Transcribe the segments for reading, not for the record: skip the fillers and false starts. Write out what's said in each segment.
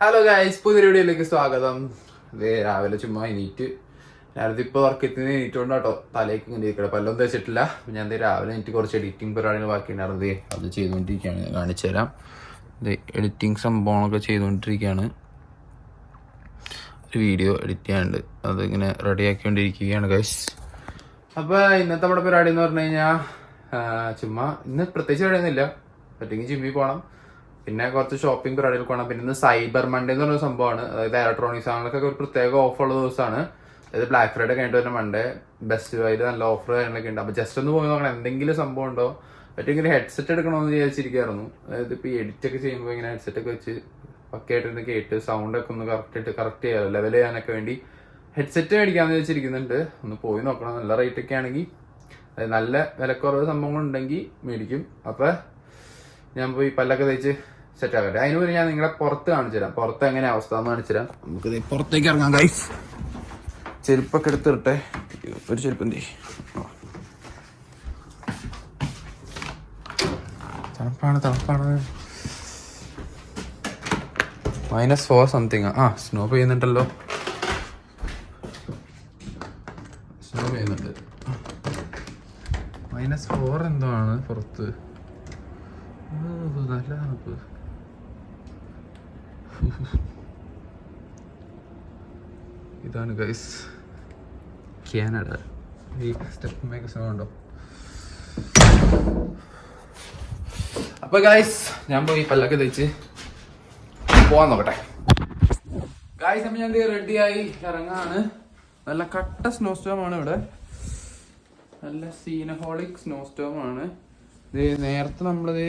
Hello guys, പുതിയ വീഡിയോയിലേക്ക് സ്വാഗതം. ഇത് രാവിലെ ചുമ്മാ എണീറ്റ് നേരത്തെ ഇപ്പോൾ വർക്കത്തിന് എണീറ്റുകൊണ്ട് കേട്ടോ തലേക്ക് ഇങ്ങനെ ഇരിക്കണം. പല്ലൊന്നും തേച്ചിട്ടില്ല. ഞാൻ രാവിലെ എനിക്ക് കുറച്ച് എഡിറ്റിംഗ് പരിപാടികൾ ബാക്കിയുണ്ടായിരുന്നത് അത് ചെയ്തുകൊണ്ടിരിക്കുകയാണ്. കാണിച്ചു തരാം. ഇത് എഡിറ്റിംഗ് സംഭവങ്ങളൊക്കെ ചെയ്തുകൊണ്ടിരിക്കുകയാണ്. ഒരു വീഡിയോ എഡിറ്റ് ചെയ്യാനുണ്ട്, അതിങ്ങനെ റെഡി ആക്കിക്കൊണ്ടിരിക്കുകയാണ് ഗൈസ്. അപ്പോൾ ഇന്നത്തെ നമ്മുടെ പരിപാടി എന്ന് പറഞ്ഞു കഴിഞ്ഞാൽ ചുമ്മാ ഇന്ന് പ്രത്യേകിച്ച് പരിപാടിയൊന്നുമില്ല. പറ്റുമെങ്കിൽ ജിമ്മിൽ പോകണം, പിന്നെ കുറച്ച് ഷോപ്പിംഗ് പരിപാടികൾ പോകണം. പിന്നെ ഇന്ന് സൈബർ മൺഡേ എന്ന് പറഞ്ഞ സംഭവമാണ്. അതായത് ഇലക്ട്രോണിക്സ് സാധനങ്ങൾക്കൊക്കെ ഒരു പ്രത്യേക ഓഫറുള്ള ദിവസമാണ്. അതായത് ബ്ലാക്ക് ഫ്രൈഡേ കഴിഞ്ഞിട്ട് വരുന്ന മൺഡേ ബെസ്റ്റ് ബൈയിൽ നല്ല ഓഫർ കാര്യങ്ങളൊക്കെ ഉണ്ട്. അപ്പോൾ ജസ്റ്റ് ഒന്ന് പോയി നോക്കണം എന്തെങ്കിലും സംഭവം ഉണ്ടോ. പറ്റുമെങ്കിൽ ഹെഡ്സെറ്റ് എടുക്കണമെന്ന് വിചാരിച്ചിരിക്കുകയായിരുന്നു. അതായത് ഇപ്പോൾ ഈ എഡിറ്റ് ഒക്കെ ചെയ്യുമ്പോൾ ഇങ്ങനെ ഹെഡ്സെറ്റ് ഒക്കെ വെച്ച് പക്കയായിട്ടൊന്ന് കേട്ട് സൗണ്ടൊക്കെ ഒന്ന് കറക്റ്റ് ചെയ്യാമല്ലോ, ലെവൽ ചെയ്യാനൊക്കെ വേണ്ടി ഹെഡ്സെറ്റ് മേടിക്കാമെന്ന് വെച്ചിരിക്കുന്നുണ്ട്. ഒന്ന് പോയി നോക്കണം. നല്ല റേറ്റ് ഒക്കെ ആണെങ്കിൽ, അതായത് നല്ല വിലക്കുറവ് സംഭവങ്ങളുണ്ടെങ്കിൽ മേടിക്കും. അപ്പോൾ ഞാൻ പോയി പല്ലൊക്കെ തേച്ച് സെറ്റ് ആക്കട്ടെ. അതിന് മുന്നേ ഞാൻ നിങ്ങളെ പുറത്ത് കാണിച്ചു തരാം. പുറത്ത് എങ്ങനെ അവസ്ഥ എന്ന് കാണിച്ചു തരാം. നമുക്ക് പുറത്തേക്ക് ഇറങ്ങാം ഗൈസ്. ചെരുപ്പൊക്കെ എടുത്തിട്ടെ. ഒരു ചെരുപ്പ് എന്തി തണുപ്പാണ്. -4 സംതിങ്. സ്നോ പെയ്യുന്നുണ്ടല്ലോ. സ്നോ പെയ്യുന്നുണ്ട്. -4 എന്തോ ആണ് പുറത്ത്. നല്ല തണുപ്പ്. ഇതാണ് ഗൈസ് കാനഡ. ഈ സ്റ്റെപ്പ് മേക്ക് സൗണ്ടോ. അപ്പൊ ഗൈസ് ഞാൻ പോയി പല്ലൊക്കെ തേച്ച് പോവാൻ നോക്കട്ടെ ഗൈസ്. അപ്പൊ ഞാൻ റെഡിയായി ഇറങ്ങാണ്. നല്ല കട്ട സ്നോ സ്റ്റോം ആണ് ഇവിടെ. നല്ല സീനഹോളിക് സ്നോ സ്റ്റോം ആണ്. നേരത്തെ നമ്മളിത്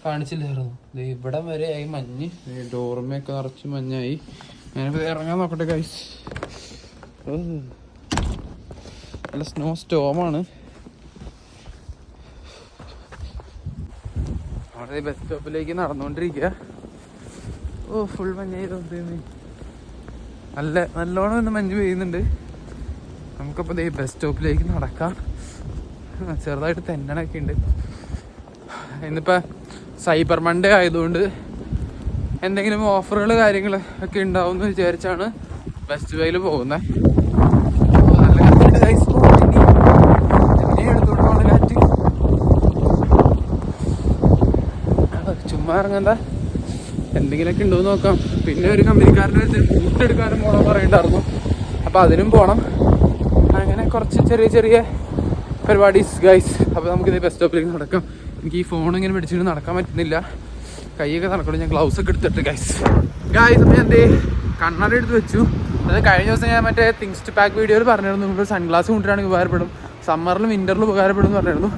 കാണിച്ചില്ലായിരുന്നു. ഇവിടം വരെ ആയി മഞ്ഞ്. ഡോർമയൊക്കെ നിറച്ച് മഞ്ഞായി. ഞാനിപ്പോൾ ഇറങ്ങാൻ നോക്കട്ടെ ഗൈസ്. നല്ല സ്നോ സ്റ്റോമാണ്. അവിടെ ബസ് സ്റ്റോപ്പിലേക്ക് നടന്നുകൊണ്ടിരിക്കുക. ഫുൾ മഞ്ഞായി തോന്നുന്നു. നല്ലോണം ഒന്ന് മഞ്ഞ് പെയ്യുന്നുണ്ട്. നമുക്കപ്പോൾ ബസ് സ്റ്റോപ്പിലേക്ക് നടക്കാം. ചെറുതായിട്ട് തെന്നണൊക്കെ ഉണ്ട്. ഇന്നിപ്പോൾ സൈബർ മൺഡേ ആയതുകൊണ്ട് എന്തെങ്കിലും ഓഫറുകൾ കാര്യങ്ങൾ ഒക്കെ ഉണ്ടാവും എന്ന് വിചാരിച്ചാണ് ബെസ്റ്റ് ബൈയിൽ പോകുന്നത്. നല്ല എടുത്തോണ്ട് പോണ കാറ്റ്. ചുമ്മാ ഇറങ്ങണ്ട, എന്തെങ്കിലുമൊക്കെ ഉണ്ടോ എന്ന് നോക്കാം. പിന്നെ ഒരു കമ്പനിക്കാരൻ്റെ അടുത്ത് ബൂട്ട് എടുക്കാനും പോകണം പറയണ്ടായിരുന്നു. അപ്പോൾ അതിനും പോകണം. അങ്ങനെ കുറച്ച് ചെറിയ ചെറിയ പരിപാടീസ് ഗൈസ്. അപ്പോൾ നമുക്കിത് ബസ് സ്റ്റോപ്പിലേക്ക് നടക്കാം. എനിക്ക് ഈ ഫോൺ ഇങ്ങനെ പിടിച്ചിട്ട് നടക്കാൻ പറ്റുന്നില്ല. കൈയൊക്കെ നടക്കണം. ഞാൻ ഗ്ലൗസ് ഒക്കെ എടുത്തിട്ട് ഗൈസ്. അപ്പോൾ ഞാൻ കണ്ണട എടുത്ത് വെച്ചു. അത് കഴിഞ്ഞ ദിവസം ഞാൻ മറ്റേ തിങ്സ് ടു പാക്ക് വീഡിയോയിൽ പറഞ്ഞിരുന്നു ഇപ്പോൾ സൺഗ്ലാസ് കൊണ്ടിട്ടാണെങ്കിൽ ഉപകാരപ്പെടും, സമ്മറിലും വിൻ്ററിലും ഉപകാരപ്പെടും എന്ന് പറഞ്ഞിരുന്നു.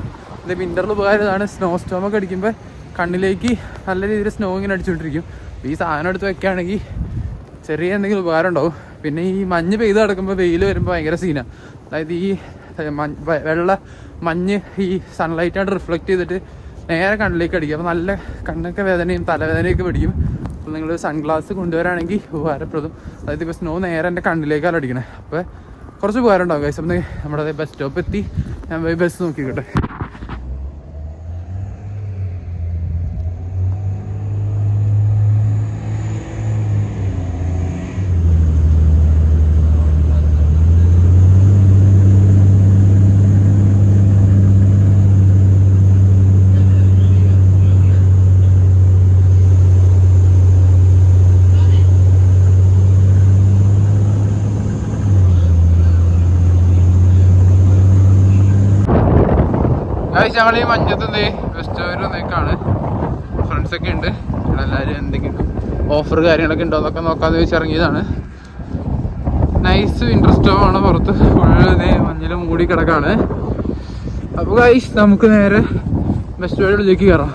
ഇത് വിൻ്ററിൽ ഉപകാരം ഇതാണ്. സ്നോ സ്റ്റോമൊക്കെ അടിക്കുമ്പോൾ കണ്ണിലേക്ക് നല്ല രീതിയിൽ സ്നോ ഇങ്ങനെ അടിച്ചുകൊണ്ടിരിക്കും. ഈ സാധനം എടുത്ത് വെക്കുകയാണെങ്കിൽ ചെറിയ എന്തെങ്കിലും ഉപകാരം ഉണ്ടാവും. പിന്നെ ഈ മഞ്ഞ് പെയ്ത് കിടക്കുമ്പോൾ വെയിൽ വരുമ്പോൾ ഭയങ്കര സീനാണ്. അതായത് ഈ മഞ്ഞ് ഈ സൺലൈറ്റായിട്ട് റിഫ്ലക്റ്റ് ചെയ്തിട്ട് നേരെ കണ്ണിലേക്ക് അടിക്കും. അപ്പോൾ നല്ല കണ്ണൊക്കെ വേദനയും തലവേദനയൊക്കെ പിടിക്കും. അപ്പോൾ നിങ്ങൾ സൺഗ്ലാസ് കൊണ്ടുവരാണെങ്കിൽ ഉപകാരപ്പെടും. അതായത് ഇപ്പോൾ സ്നോ നേരെ എൻ്റെ കണ്ണിലേക്കാണ് അടിക്കണേ. അപ്പോൾ കുറച്ച് ഉപകാരം ഉണ്ടാവും ഗൈസ്. അപ്പം നമ്മുടെ ബസ് സ്റ്റോപ്പ് എത്തി. ഞാൻ പോയി ബസ് നോക്കിക്കോട്ടെ. ഞങ്ങൾ ഈ മഞ്ഞത്ത് ബെസ്റ്റ് വന്നേക്കാണ്. ഫ്രണ്ട്സൊക്കെ ഉണ്ട്. ഇവിടെ എല്ലാവരും എന്തെങ്കിലും ഓഫർ കാര്യങ്ങളൊക്കെ ഉണ്ടോ എന്നൊക്കെ നോക്കാതെ വെച്ചിറങ്ങിയതാണ്. Nice winter സ്റ്റോമാണ്. പുറത്ത് ഫുള്ള് മഞ്ഞിലും മൂടി കിടക്കാണ്. അപ്പോൾ ഗൈസ് നമുക്ക് നേരെ ബെസ്റ്റ് വഴിയിലേക്ക് കയറാം.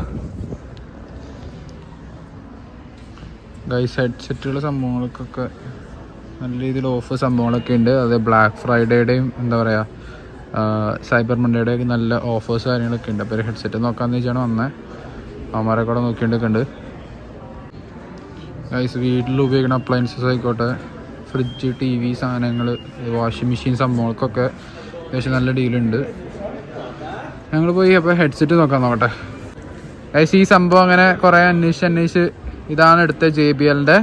ഗൈസ് ഹെഡ്സെറ്റുകൾ സംഭവങ്ങൾക്കൊക്കെ നല്ല രീതിയിൽ ഓഫർ സംഭവങ്ങളൊക്കെ ഉണ്ട്. അത് ബ്ലാക്ക് ഫ്രൈഡേയുടെയും എന്താ പറയുക സൈബർ മൺഡേയുടെ ഒക്കെ നല്ല ഓഫേഴ്സ് കാര്യങ്ങളൊക്കെ ഉണ്ട്. അപ്പോൾ ഹെഡ്സെറ്റ് നോക്കാമെന്ന് വെച്ചാണ് വന്നത്. അവന്മാരെ കൂടെ നോക്കിയിട്ടൊക്കെ ഉണ്ട് ഗൈസ്. വീട്ടിൽ ഉപയോഗിക്കുന്ന അപ്ലയൻസസ് ആയിക്കോട്ടെ, ഫ്രിഡ്ജ്, ടി വി സാധനങ്ങൾ, വാഷിംഗ് മെഷീൻ സംഭവങ്ങൾക്കൊക്കെ അത്യാവശ്യം നല്ല ഡീലുണ്ട്. ഞങ്ങൾ പോയി അപ്പോൾ ഹെഡ്സെറ്റ് നോക്കട്ടെ ഗൈസ്. ഈ സംഭവം അങ്ങനെ കുറേ അന്വേഷിച്ച് ഇതാണ് എടുത്തത്. JBLൻ്റെ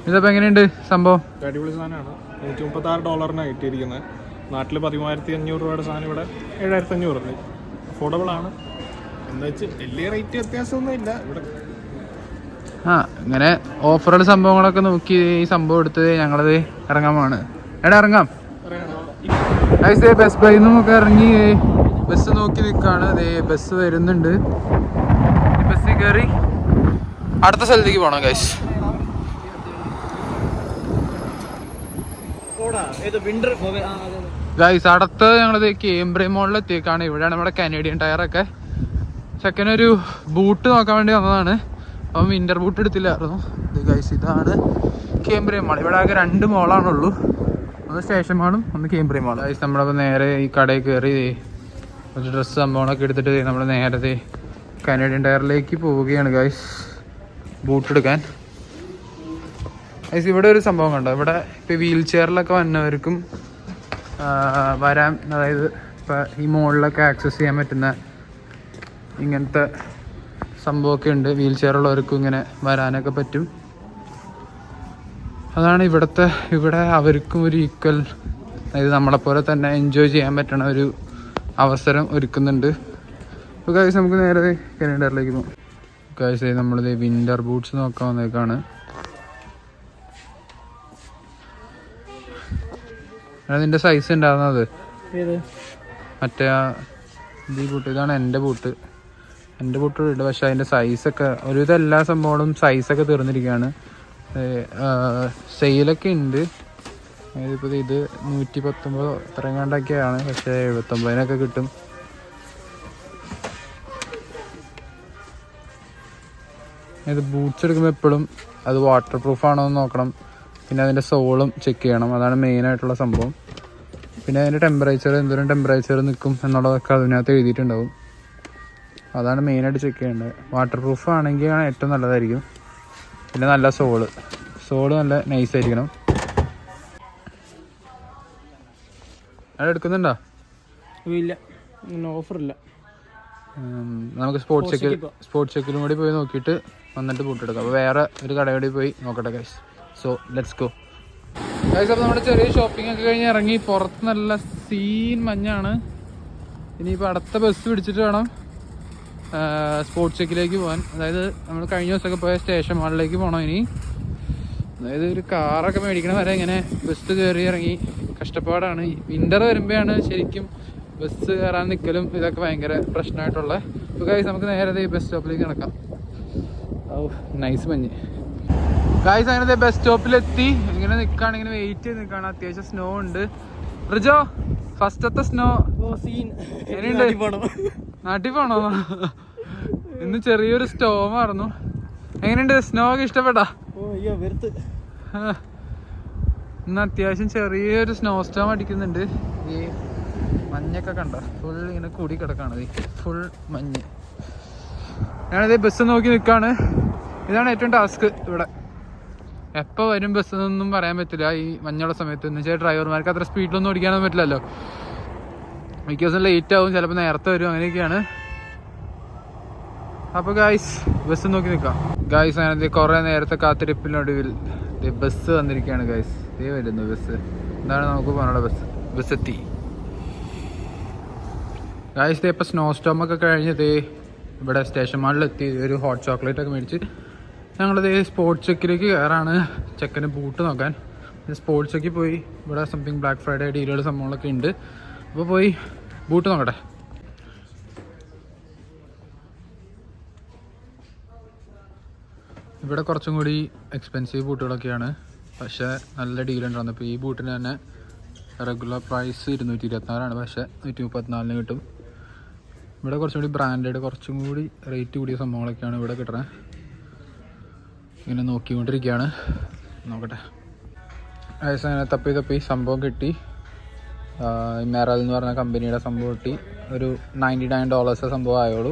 ഇതിപ്പോൾ എങ്ങനെയുണ്ട് സംഭവം? അടിപൊളി സാധനമാണ്. $136 കിട്ടിയിരിക്കുന്നത്. നാട്ടിൽ 13,500 രൂപയുടെ സാധനം ഇവിടെ 7,500. അഫോർഡബിൾ ആണ് എന്ന് വെച്ച് വലിയ റേറ്റ് വ്യത്യാസമൊന്നും ഇല്ല ഇവിടെ. ഇങ്ങനെ ഓഫറുള്ള സംഭവങ്ങളൊക്കെ നോക്കി ഈ സംഭവം എടുത്ത് ഞങ്ങളത് ഇറങ്ങാൻ പോവാണ്. ഇറങ്ങാം. ബസ് ബൈ നിന്നൊക്കെ ഇറങ്ങി ബസ് നോക്കി നിൽക്കുകയാണ്. ബസ് വരുന്നുണ്ട്. ബസ്സിൽ കയറി അടുത്ത സ്ഥലത്തേക്ക് പോകണം ഗൈസ്. ഗൈസ് അടുത്ത് ഞങ്ങളത് കേംബ്രിയം മോളിൽ എത്തിയേക്കാണ്. ഇവിടെയാണ് നമ്മുടെ കനേഡിയൻ ടയറൊക്കെ. ചെക്കനൊരു ബൂട്ട് നോക്കാൻ വേണ്ടി വന്നതാണ്. അപ്പം വിൻ്റർ ബൂട്ട് എടുത്തില്ലായിരുന്നു. ഇത് ഗൈസ് ഇതാണ് കേംബ്രിയം മോൾ. ഇവിടെ ആകെ 2 മോളാണുള്ളൂ. ഒന്ന് സ്റ്റേഷൻ മാളും ഒന്ന് കേംബ്രിയം മോൾ. ഗൈസ് നമ്മളപ്പോൾ നേരെ ഈ കടയിൽ കയറി കുറച്ച് ഡ്രസ്സ് സംഭവങ്ങളൊക്കെ എടുത്തിട്ട് നമ്മൾ നേരത്തെ കനേഡിയൻ ടയറിലേക്ക് പോവുകയാണ് ഗൈസ് ബൂട്ട് എടുക്കാൻ. ഗൈസ് ഇവിടെ ഒരു സംഭവം കണ്ടോ, ഇവിടെ ഇപ്പോൾ വീൽ ചെയറിലൊക്കെ വന്നവർക്കും വരാൻ, അതായത് ഇപ്പോൾ ഈ മോളിലൊക്കെ ആക്സസ് ചെയ്യാൻ പറ്റുന്ന ഇങ്ങനത്തെ സംഭവമൊക്കെ ഉണ്ട്. വീൽ ചെയറുള്ളവർക്കും ഇങ്ങനെ വരാനൊക്കെ പറ്റും. അതാണ് ഇവിടെ അവർക്കും ഒരു ഈക്വൽ, അതായത് നമ്മളെപ്പോലെ തന്നെ എൻജോയ് ചെയ്യാൻ പറ്റണ ഒരു അവസരം ഒരുക്കുന്നുണ്ട്. അപ്പോൾ ഗൈസ് നമുക്ക് നേരെ കനേഡിയറിലേക്ക് പോകും. ഗൈസ് നമ്മളിത് വിൻ്റർ ബൂട്ട്സ് നോക്കാൻ വന്നേക്കാണ്. അതിൻ്റെ സൈസ് ഉണ്ടാകുന്നത് മറ്റേ ഈ ബൂട്ട്, ഇതാണ് എൻ്റെ ബൂട്ട് ഇട്ട്. പക്ഷെ അതിൻ്റെ സൈസൊക്കെ ഒരുവിധം എല്ലാ സംഭവങ്ങളും സൈസൊക്കെ തീർന്നിരിക്കുകയാണ്. സെയിലൊക്കെ ഉണ്ട്. ഇപ്പോൾ ഇത് 119 ഇത്രങ്ങാണ്ടൊക്കെയാണ്. പക്ഷേ 79-നൊക്കെ കിട്ടും. ഇത് ബൂട്ട്സ് എടുക്കുമ്പോൾ എപ്പോഴും അത് വാട്ടർ പ്രൂഫ് ആണോ എന്ന് നോക്കണം. പിന്നെ അതിൻ്റെ സോളും ചെക്ക് ചെയ്യണം. അതാണ് മെയിനായിട്ടുള്ള സംഭവം. പിന്നെ അതിൻ്റെ ടെമ്പറേച്ചർ, എന്തോരം ടെമ്പറേച്ചർ നിൽക്കും എന്നുള്ളതൊക്കെ അതിനകത്ത് എഴുതിയിട്ടുണ്ടാവും. അതാണ് മെയിനായിട്ട് ചെക്ക് ചെയ്യേണ്ടത്. വാട്ടർ പ്രൂഫ് ആണെങ്കിൽ ഏറ്റവും നല്ലതായിരിക്കും. പിന്നെ നല്ല സോള് നല്ല നൈസായിരിക്കണം. അത് എടുക്കുന്നുണ്ടോ? ഇല്ല, ഓഫറില്ല. നമുക്ക് സ്പോർട്സ് ചെക്കിലും കൂടി പോയി നോക്കിയിട്ട് വന്നിട്ട് ബൂട്ടെടുക്കാം. അപ്പോൾ വേറെ ഒരു കടയോടെ പോയി നോക്കട്ടെ guys. So let's go guys. അപ്പോൾ നമ്മുടെ ചെറിയ ഷോപ്പിംഗ് ഒക്കെ കഴിഞ്ഞ് ഇറങ്ങി. പുറത്ത് നല്ല സീൻ മഞ്ഞാണ്. ഇനിയിപ്പോൾ അടുത്ത ബസ് പിടിച്ചിട്ട് വേണം സ്പോർട്സ് ചെക്കിലേക്ക് പോകാൻ. അതായത് നമ്മൾ കഴിഞ്ഞ ദിവസമൊക്കെ പോയ സ്റ്റേഷൻ മാളിലേക്ക് പോകണം ഇനി. അതായത് ഒരു കാറൊക്കെ മേടിക്കണ വരെ ഇങ്ങനെ ബസ് കയറി ഇറങ്ങി കഷ്ടപ്പാടാണ്. വിൻ്റർ വരുമ്പോഴാണ് ശരിക്കും ബസ് കയറാൻ നിൽക്കലും ഇതൊക്കെ ഭയങ്കര പ്രശ്നമായിട്ടുള്ള. അപ്പോൾ ഗൈസ് നമുക്ക് നേരെ ബസ് സ്റ്റോപ്പിലേക്ക് നടക്കാം. നൈസ് മഞ്ഞ് ഗൈസ്. അങ്ങനെ ബസ് സ്റ്റോപ്പിലെത്തി. ഇങ്ങനെ നിൽക്കുകയാണ്, ഇങ്ങനെ വെയിറ്റ് ചെയ്ത് നിൽക്കുകയാണ്. അത്യാവശ്യം സ്നോ ഉണ്ട്. റിജോ, ഫസ്റ്റത്തെ സ്നോ എങ്ങനെയുണ്ട്? നാട്ടിൽ പോണോ? ഇന്ന് ചെറിയൊരു സ്റ്റോമായിരുന്നു. എങ്ങനെയുണ്ട്? സ്നോ ഒക്കെ ഇഷ്ടപ്പെട്ടാ? ഇന്ന് അത്യാവശ്യം ചെറിയൊരു സ്നോ സ്റ്റോം അടിക്കുന്നുണ്ട്. ഈ മഞ്ഞൊക്കെ കണ്ട ഫുൾ ഇങ്ങനെ കൂടി കിടക്കാണ്. ഫുൾ മഞ്ഞ്. ഞാനിത് ബസ് നോക്കി നിൽക്കുകയാണ്. ഇതാണ് ഏറ്റവും ടാസ്ക് ഇവിടെ. എപ്പോൾ വരും ബസ് എന്നൊന്നും പറയാൻ പറ്റില്ല ഈ മഞ്ഞുള്ള സമയത്ത്. എന്ന് വെച്ചാൽ ഡ്രൈവർമാർക്ക് അത്ര സ്പീഡിലൊന്നും ഓടിക്കാനൊന്നും പറ്റില്ലല്ലോ. മിക്ക ദിവസം ലേറ്റ് ആവും, ചിലപ്പോൾ നേരത്തെ വരും, അങ്ങനെയൊക്കെയാണ്. അപ്പോൾ ഗായ്സ് ബസ് നോക്കി നിൽക്കാം. ഗായ്സ് അങ്ങനെ കുറേ നേരത്തെ കാത്തിരിപ്പിനൊടുവിൽ ബസ് വന്നിരിക്കുകയാണ് ഗായ്സ്. വരുന്നു ബസ്. എന്താണ് നമുക്ക് പോകാനുള്ള ബസ് എത്തി ഗായ്സ്. ഇപ്പോൾ സ്നോ സ്റ്റോമൊക്കെ കഴിഞ്ഞത് ഇവിടെ സ്റ്റേഷൻ മാളിലെത്തി. ഒരു ഹോട്ട് ചോക്ലേറ്റ് ഒക്കെ മേടിച്ച് ഞങ്ങളിത് സ്പോർട്സ് ചെക്കിലേക്ക് കയറാണ്. ചെക്കന് ബൂട്ട് നോക്കാൻ. സ്പോർട്സ് ചെക്കിൽ പോയി. ഇവിടെ സംതിങ് ബ്ലാക്ക് ഫ്രൈഡേ ഡീലുകൾ സംഭവങ്ങളൊക്കെ ഉണ്ട്. അപ്പോൾ പോയി ബൂട്ട് നോക്കട്ടെ. ഇവിടെ കുറച്ചും കൂടി എക്സ്പെൻസീവ് ബൂട്ടുകളൊക്കെയാണ്. പക്ഷേ നല്ല ഡീലുണ്ടായിരുന്നു. ഇപ്പോൾ ഈ ബൂട്ടിന് തന്നെ റെഗുലർ പ്രൈസ് 226 പക്ഷേ 134 കിട്ടും. ഇവിടെ കുറച്ചും കൂടി ബ്രാൻഡഡ്, കുറച്ചും കൂടി റേറ്റ് കൂടിയ സംഭവങ്ങളൊക്കെയാണ് ഇവിടെ കിട്ടണേ. ഇങ്ങനെ നോക്കിക്കൊണ്ടിരിക്കുകയാണ്. നോക്കട്ടെ. അങ്ങനെ തപ്പി സംഭവം കിട്ടി. മെറൽ എന്ന് പറഞ്ഞ കമ്പനിയുടെ സംഭവം കിട്ടി. ഒരു $99 സംഭവം ആയോളൂ.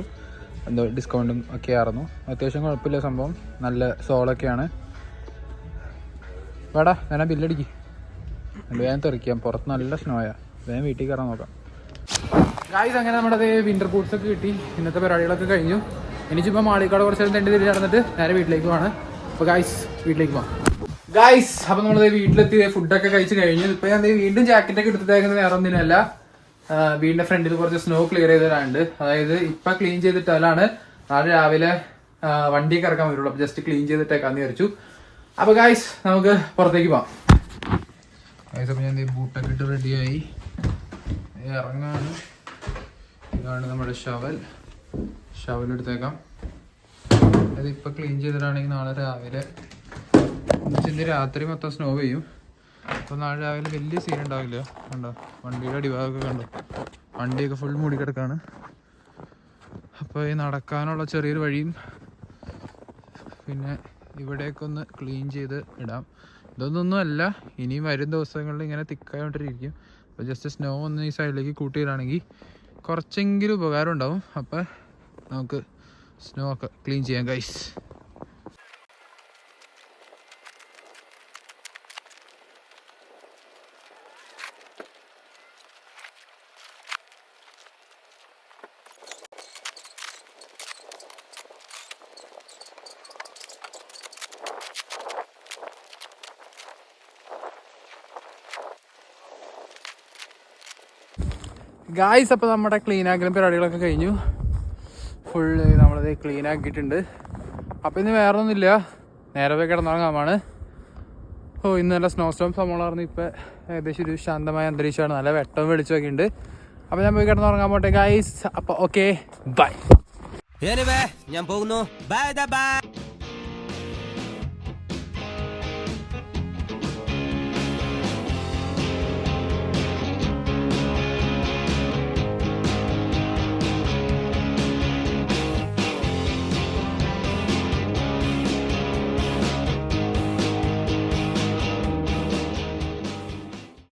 എന്തോ ഡിസ്കൗണ്ടും ഒക്കെ ആയിരുന്നു. അത്യാവശ്യം കുഴപ്പമില്ല സംഭവം. നല്ല സോളൊക്കെയാണ്. വേടാ ഞാൻ ബില്ലടിക്ക്. വേഗം തെറിക്കാം. പുറത്ത് നല്ല സ്നോയാ. വേഗം വീട്ടിൽ കയറാൻ നോക്കാം. ഗായ്സ് അങ്ങനെ നമ്മുടെ വിൻ്റർ ബൂട്ട്സ് ഒക്കെ കിട്ടി. ഇന്നത്തെ പരിപാടികളൊക്കെ കഴിഞ്ഞു. എനിക്കിപ്പോൾ മാളിക്കാട് കുറച്ച് നേരം തെണ്ടി തിരിച്ച് നടന്നിട്ട് നേരെ വീട്ടിലേക്ക് പോവാണ്. അപ്പോൾ ഗായ്സ് വീട്ടിലേക്ക് പോകാം. ഗൈസ് അപ്പൊ നമ്മളത് വീട്ടിലെത്തി ഫുഡൊക്കെ കഴിച്ച് കഴിഞ്ഞു. ഇപ്പൊ ഞാൻ വീണ്ടും ജാക്കറ്റൊക്കെ എടുത്തിട്ടേക്കുന്നത് വേറെ ഒന്നിനല്ല, വീടിന്റെ ഫ്രണ്ടിൽ കുറച്ച് സ്നോ ക്ലിയർ ചെയ്തിട്ടുണ്ട്. അതായത് ഇപ്പൊ ക്ലീൻ ചെയ്തിട്ടാലാണ് നാളെ രാവിലെ വണ്ടിയൊക്കെ ഇറക്കാൻ വരുള്ളൂ. അപ്പൊ ജസ്റ്റ് ക്ലീൻ ചെയ്തിട്ടേക്കാന്ന് വിചാരിച്ചു. അപ്പൊ ഗൈസ് നമുക്ക് പുറത്തേക്ക് പോവാം. ഗൈസ് അപ്പൊ ഞാൻ ബൂട്ടൊക്കെ ഇട്ട് റെഡിയായി ഇറങ്ങാണ്. ഇതാണ് നമ്മുടെ ഷവൽ എടുത്തേക്കാം. അത് ഇപ്പൊ ക്ലീൻ ചെയ്തിട്ടാണെങ്കിൽ നാളെ രാവിലെ ഇന്ന് രാത്രി മൊത്തം സ്നോ പെയ്യും. അപ്പൊ നാളെ രാവിലെ വലിയ സീൻ ഉണ്ടാവില്ല. കണ്ടോ വണ്ടിയുടെ അടിഭാഗമൊക്കെ കണ്ടോ, വണ്ടിയൊക്കെ ഫുൾ മൂടി കിടക്കാണ്. അപ്പോൾ ഈ നടക്കാനുള്ള ചെറിയൊരു വഴിയും പിന്നെ ഇവിടെയൊക്കെ ഒന്ന് ക്ലീൻ ചെയ്ത് ഇടാം. ഇതൊന്നും അല്ല, ഇനിയും വരും ദിവസങ്ങളിൽ ഇങ്ങനെ തിക്കായോണ്ടിരിക്കും. അപ്പോൾ ജസ്റ്റ് സ്നോ ഒന്ന് ഈ സൈഡിലേക്ക് കൂട്ടിയിടാണെങ്കിൽ കുറച്ചെങ്കിലും ഉപകാരം ഉണ്ടാവും. അപ്പോൾ നമുക്ക് സ്നോ ഒക്കെ ക്ലീൻ ചെയ്യാം ഗൈസ്. ഗായ്സ് അപ്പോൾ നമ്മുടെ ക്ലീൻ ആക്കലും പരിപാടികളൊക്കെ കഴിഞ്ഞു. ഫുള്ള് നമ്മളത് ക്ലീൻ ആക്കിയിട്ടുണ്ട്. അപ്പോൾ ഇന്ന് വേറെ ഒന്നുമില്ല, നേരെ പോയി കിടന്നുറങ്ങാമാണ്. ഇന്ന് നല്ല സ്നോ സ്റ്റോം സംഭവമായിരുന്നു. ഇപ്പോൾ ഏകദേശം ഒരു ശാന്തമായ അന്തരീക്ഷമാണ്, നല്ല വെട്ടവും വെളിച്ചമൊക്കെ ഉണ്ട്. അപ്പോൾ ഞാൻ പോയി കിടന്നുറങ്ങാൻ പോട്ടെ ഗായ്സ്. അപ്പോൾ ഓക്കെ ബൈ. ഞാൻ പോകുന്നു. ബൈ.